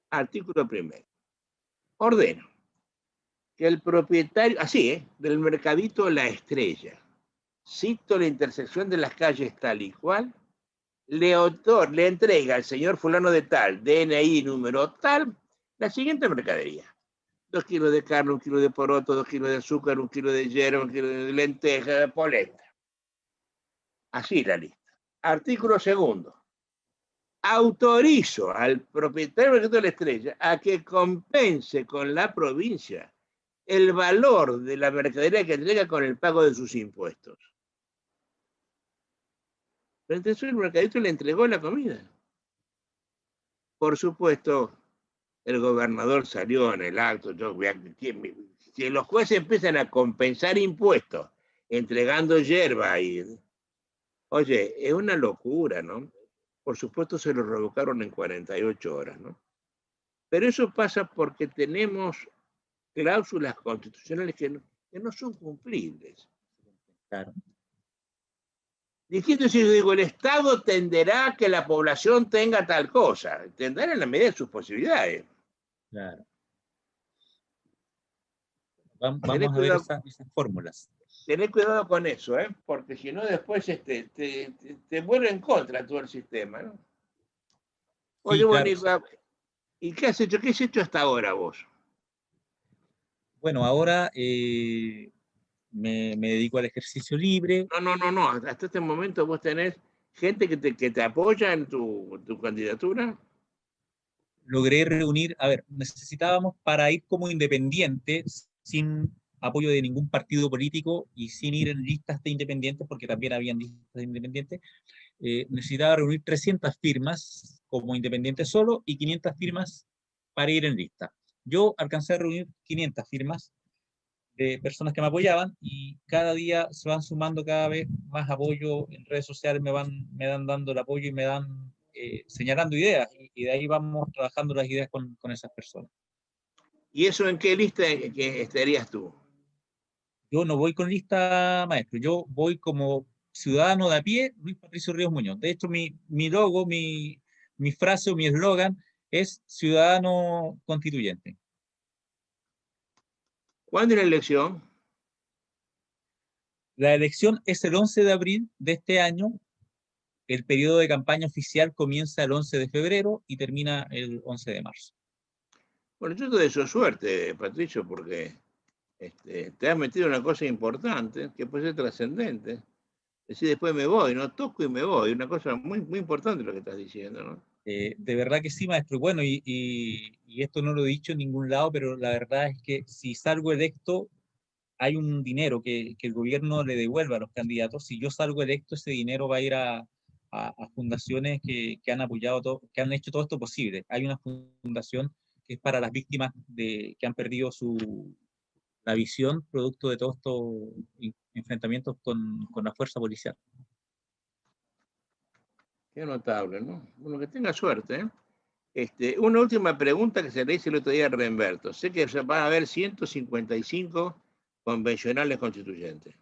artículo primero, ordeno que el propietario, así, del mercadito La Estrella, cito la intersección de las calles tal y cual, le entrega al señor fulano de tal, DNI número tal, la siguiente mercadería. 2 kilos de carne, 1 kilo de poroto, 2 kilos de azúcar, 1 kilo de hierro, 1 kilo de lenteja, de polenta. Así la lista. Artículo segundo. Autorizo al propietario de la Estrella a que compense con la provincia el valor de la mercadería que entrega con el pago de sus impuestos. Pero entonces el mercadito le entregó la comida. Por supuesto, el gobernador salió en el acto. Si los jueces empiezan a compensar impuestos entregando hierba y... Oye, es una locura, ¿no? Por supuesto se lo revocaron en 48 horas, ¿no? Pero eso pasa porque tenemos cláusulas constitucionales que no son cumplibles. Claro. Distinto si yo digo, el Estado tenderá a que la población tenga tal cosa, tendrá en la medida de sus posibilidades. Claro. Tener Vamos a ver cuidado, esas fórmulas. tener cuidado con eso, porque si no después te vuelve en contra todo el sistema, ¿no? Oye, Sí, claro. Bonica, ¿y qué has hecho? ¿Qué has hecho hasta ahora vos? Bueno, ahora me dedico al ejercicio libre. No. Hasta este momento vos tenés gente que te apoya en tu candidatura. Logré reunir, a ver, necesitábamos para ir como independientes, sin apoyo de ningún partido político y sin ir en listas de independientes, porque también habían listas de independientes, necesitaba reunir 300 firmas como independiente solo y 500 firmas para ir en lista. Yo alcancé a reunir 500 firmas de personas que me apoyaban y cada día se van sumando cada vez más apoyo en redes sociales, me dan dando el apoyo y me dan señalando ideas y de ahí vamos trabajando las ideas con esas personas. ¿Y eso en qué lista que estarías tú? Yo no voy con lista maestro, yo voy como ciudadano de a pie, Luis Patricio Ríos Muñoz. De hecho, mi logo, mi frase o mi eslogan es ciudadano constituyente. ¿Cuándo es la elección? La elección es el 11 de abril de este año. El periodo de campaña oficial comienza el 11 de febrero y termina el 11 de marzo. Bueno, yo te deseo suerte, Patricio, porque te has metido en una cosa importante que puede ser trascendente. Es decir, después me voy, no toco y me voy. Una cosa muy, muy importante lo que estás diciendo, ¿no? De verdad que sí, maestro. Bueno, y esto no lo he dicho en ningún lado, pero la verdad es que si salgo electo, hay un dinero que el gobierno le devuelve a los candidatos. Si yo salgo electo, ese dinero va a ir a fundaciones que han apoyado, que han hecho todo esto posible. Hay una fundación que es para las víctimas que han perdido la visión producto de todos estos enfrentamientos con la fuerza policial. Qué notable, ¿no? Bueno, que tenga suerte, ¿eh? Una última pregunta que se le hice el otro día a Renberto. Sé que van a haber 155 convencionales constituyentes.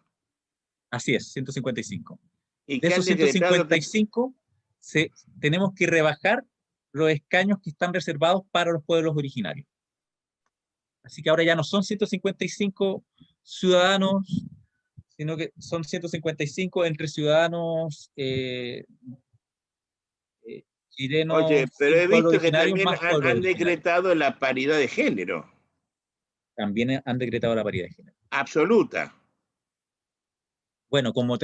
Así es, 155. Y De que han esos decretado que 155, tenemos que rebajar los escaños que están reservados para los pueblos originarios. Así que ahora ya no son 155 ciudadanos, sino que son 155 entre ciudadanos oye, chilenos pero sin he pueblo visto que originario también más pueblo han originario. decretado la paridad de género, También han decretado la paridad de género. absoluta. Bueno, cuando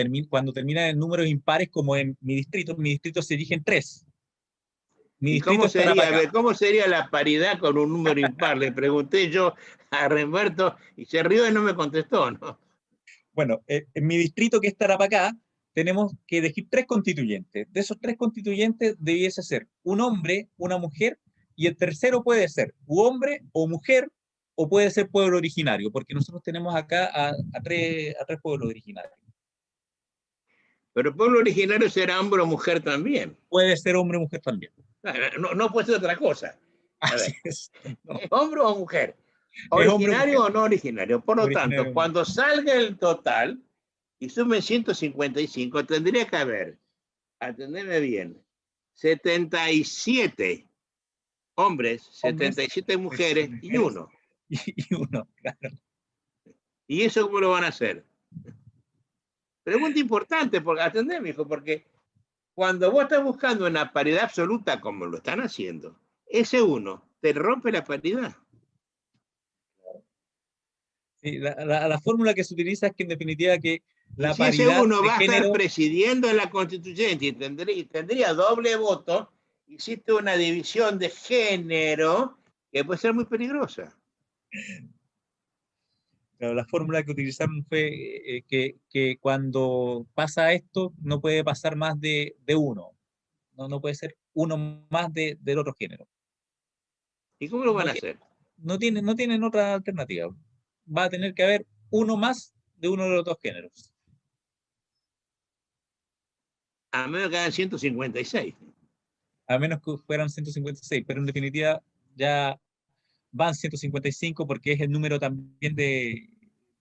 termina en números impares, como en mi distrito se eligen 3. Mi ¿Y distrito cómo es sería, a Tarapacá. ver, cómo sería la paridad con un número impar? Le pregunté yo a Renberto y se rió y no me contestó, ¿no? Bueno, en mi distrito, que es Tarapacá, tenemos que elegir 3 constituyentes. De esos 3 constituyentes debiese ser un hombre, una mujer, y el tercero puede ser u hombre o mujer, o puede ser pueblo originario, porque nosotros tenemos acá a tres pueblos originarios. Pero el pueblo originario será hombre o mujer también. Puede ser hombre o mujer también. No puede ser otra cosa. A Así ver, es. No, hombre o mujer, es hombre o originario mujer. o no originario. Por lo tanto, Originario. cuando salga el total y sumen 155, tendría que haber, atendeme bien, 77 hombres, Hombres, 77 mujeres y mujeres uno. y uno, claro. ¿Y eso cómo lo van a hacer? Pregunta importante, porque atendeme, hijo, porque cuando vos estás buscando una paridad absoluta como lo están haciendo, ese uno te rompe la paridad. Sí, la fórmula que se utiliza es que en definitiva que Y la si ese paridad uno de va a estar género. presidiendo la constituyente y tendría doble voto, hiciste una división de género que puede ser muy peligrosa. Claro, la fórmula que utilizaron fue que cuando pasa esto no puede pasar más de uno, no puede ser uno más del otro género. ¿Y cómo lo van No, a hacer? no tienen otra alternativa. Va a tener que haber uno más de uno de los dos géneros. A menos que hagan 156. A menos que fueran 156, pero en definitiva ya van 155 porque es el número también de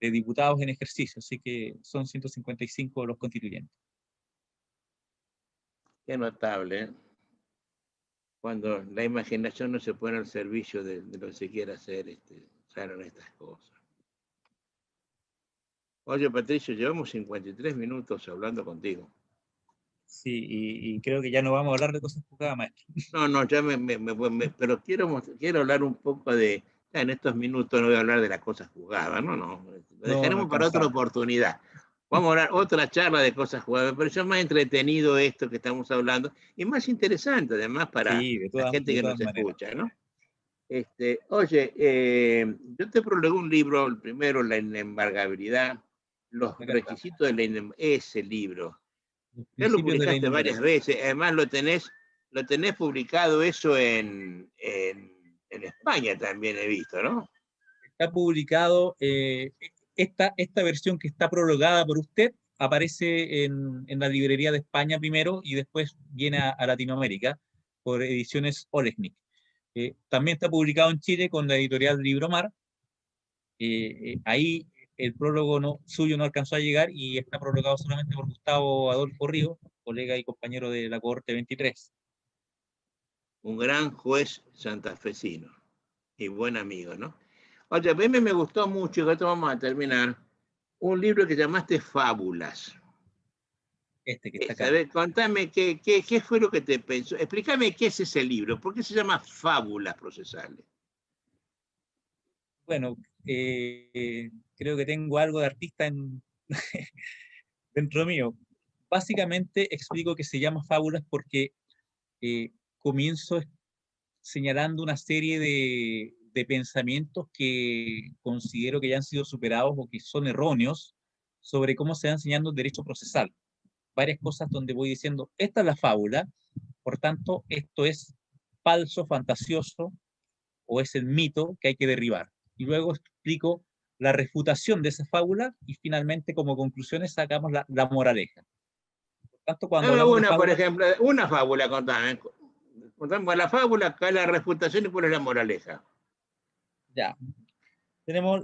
diputados en ejercicio, así que son 155 los constituyentes. Qué notable, ¿eh? Cuando la imaginación no se pone al servicio de lo que se quiere hacer, salen estas cosas. Oye, Patricio, llevamos 53 minutos hablando contigo. Sí, y creo que ya no vamos a hablar de cosas jugadas, maestro. No, ya pero quiero hablar un poco de, ya en estos minutos no voy a hablar de las cosas jugadas, no, lo No, no dejaremos para otra alcanzamos. oportunidad. Vamos a hablar otra charla de cosas jugadas, pero es más entretenido esto que estamos hablando y más interesante además para Sí, la gente de que todas nos maneras. escucha, ¿no? Oye, yo te prologué un libro, el primero, La inembargabilidad, los La carta. requisitos de la inembargabilidad, ese libro. Los Ya lo principios de la publicaste varias inembargabilidad. veces, además lo tenés publicado eso en España también he visto, ¿no? Está publicado, esta versión que está prologada por usted aparece en la librería de España primero y después viene a Latinoamérica por ediciones Olechnik. También está publicado en Chile con la editorial Libromar. Ahí el prólogo suyo no alcanzó a llegar y está prologado solamente por Gustavo Adolfo Ríos, colega y compañero de la cohorte 23. Un gran juez santafesino y buen amigo, ¿no? Oye, a mí me gustó mucho, y con esto vamos a terminar, un libro que llamaste Fábulas. Este que está acá. ¿Sabes? Contame qué fue lo que te pensó. Explícame qué es ese libro, ¿por qué se llama Fábulas procesales? Bueno, creo que tengo algo de artista dentro mío. Básicamente explico que se llama Fábulas porque comienzo señalando una serie de pensamientos que considero que ya han sido superados o que son erróneos sobre cómo se va enseñando el derecho procesal. Varias cosas donde voy diciendo, esta es la fábula, por tanto, esto es falso, fantasioso, o es el mito que hay que derribar. Y luego explico la refutación de esa fábula y finalmente como conclusiones sacamos la moraleja. Por tanto, cuando Dame hablamos de una, por fábula, ejemplo, una fábula, contame. Contame la fábula, cuál es la refutación y cuál es la moraleja. ya, tenemos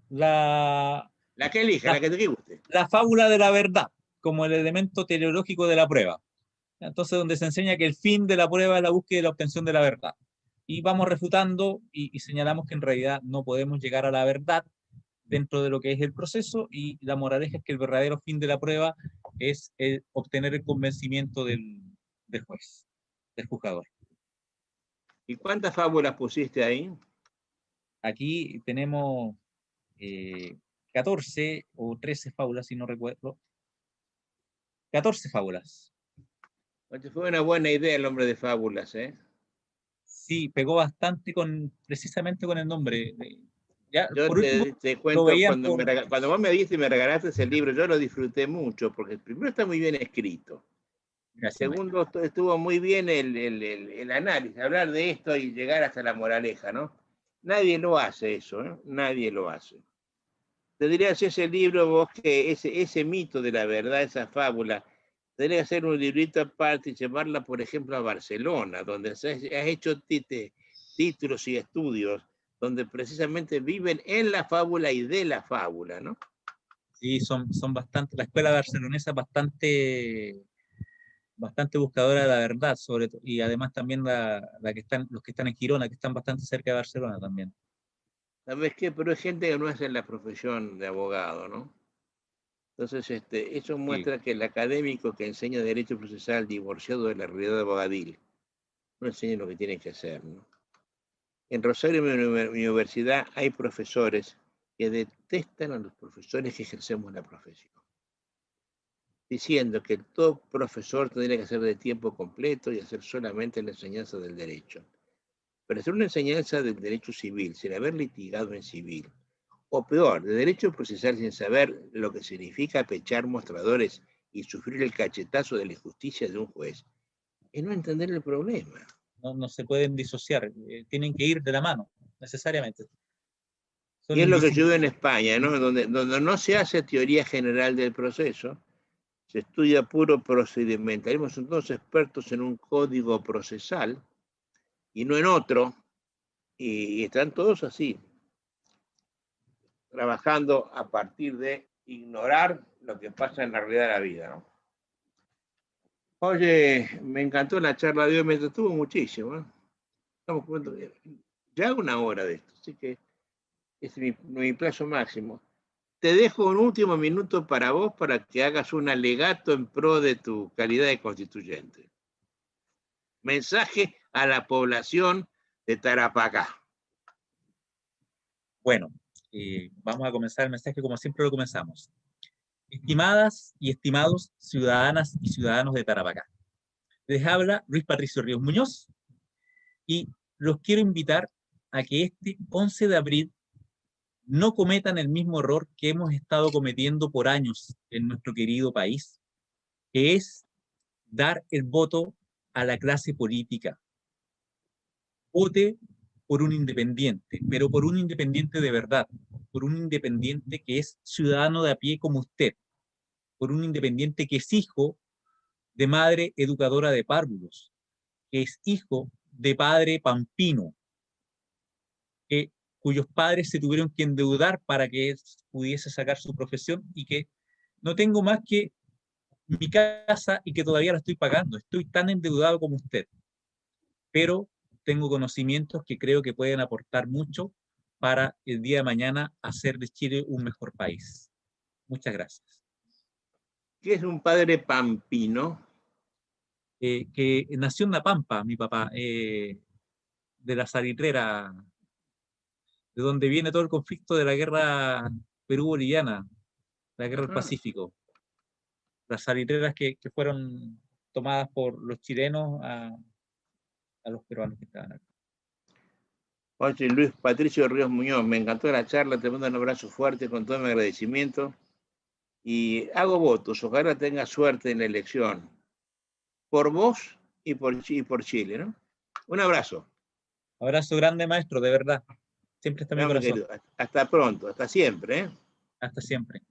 la, La que elija, la la, que te guste. la fábula de la verdad como el elemento teleológico de la prueba. Entonces, donde se enseña que el fin de la prueba es la búsqueda y la obtención de la verdad. Y vamos refutando y señalamos que en realidad no podemos llegar a la verdad dentro de lo que es el proceso y la moraleja es que el verdadero fin de la prueba es obtener el convencimiento del juez, del juzgador. ¿Y cuántas fábulas pusiste ahí? Aquí tenemos 14 o 13 fábulas, si no recuerdo. 14 fábulas. Oye, fue una buena idea el nombre de fábulas, ¿eh? Sí, pegó bastante precisamente con el nombre. Ya, Yo por último, te lo cuento, veían por... cuando vos me diste y me regalaste ese libro, yo lo disfruté mucho, porque primero está muy bien escrito. Gracias, maestro. Segundo, estuvo muy bien el análisis, hablar de esto y llegar hasta la moraleja, ¿no? Nadie lo hace eso, ¿eh? Nadie lo hace. Te dirías ese libro, vos que ese mito de la verdad, esa fábula, tendría que hacer un librito aparte y llevarla, por ejemplo, a Barcelona, donde has hecho títulos y estudios, donde precisamente viven en la fábula y de la fábula, ¿no? Sí, son bastante, la escuela barcelonesa es bastante buscadora de la verdad, sobre todo, y además también los que están en Girona, que están bastante cerca de Barcelona también. ¿Sabes qué? Pero hay gente que no hace la profesión de abogado, ¿no? Entonces, eso Sí. muestra que el académico que enseña derecho procesal divorciado de la realidad abogadil no enseña lo que tiene que hacer, ¿no? En Rosario, mi universidad, hay profesores que detestan a los profesores que ejercemos la profesión, diciendo que todo profesor tendría que ser de tiempo completo y hacer solamente la enseñanza del derecho. Pero hacer una enseñanza del derecho civil sin haber litigado en civil, o peor, de derecho procesal sin saber lo que significa pechar mostradores y sufrir el cachetazo de la injusticia de un juez, es no entender el problema. no se pueden disociar, tienen que ir de la mano, necesariamente. Y es lo que yo veo en España, ¿no? Donde no se hace teoría general del proceso, se estudia puro procedimentalismo, son todos expertos en un código procesal y no en otro, y están todos así, trabajando a partir de ignorar lo que pasa en la realidad de la vida, ¿no? Oye, me encantó la charla de hoy, me entretuvo muchísimo, ¿eh? Estamos jugando ya 1 hora de esto, así que es mi plazo máximo. Te dejo un último minuto para vos para que hagas un alegato en pro de tu calidad de constituyente. Mensaje a la población de Tarapacá. Bueno, vamos a comenzar el mensaje como siempre lo comenzamos. Estimadas y estimados ciudadanas y ciudadanos de Tarapacá, les habla Luis Patricio Ríos Muñoz y los quiero invitar a que este 11 de abril no cometan el mismo error que hemos estado cometiendo por años en nuestro querido país, que es dar el voto a la clase política. Vote por un independiente, pero por un independiente de verdad, por un independiente que es ciudadano de a pie como usted, por un independiente que es hijo de madre educadora de párvulos, que es hijo de padre pampino, cuyos padres se tuvieron que endeudar para que él pudiese sacar su profesión y que no tengo más que mi casa y que todavía la estoy pagando. Estoy tan endeudado como usted, pero tengo conocimientos que creo que pueden aportar mucho para el día de mañana hacer de Chile un mejor país. Muchas gracias. ¿Qué es un padre pampino? Que nació en La Pampa, mi papá, de la salitrera, de donde viene todo el conflicto de la guerra Perú-Boliviana, la guerra del Pacífico. Las salitreras que fueron tomadas por los chilenos a los peruanos que estaban acá. Oye, Luis Patricio Ríos Muñoz, me encantó la charla, te mando un abrazo fuerte con todo mi agradecimiento y hago votos, ojalá tengas suerte en la elección, por vos y por Chile, ¿no? Un abrazo. Abrazo grande, maestro, de verdad. Siempre está en mi corazón. Hasta pronto, hasta siempre, ¿eh? Hasta siempre.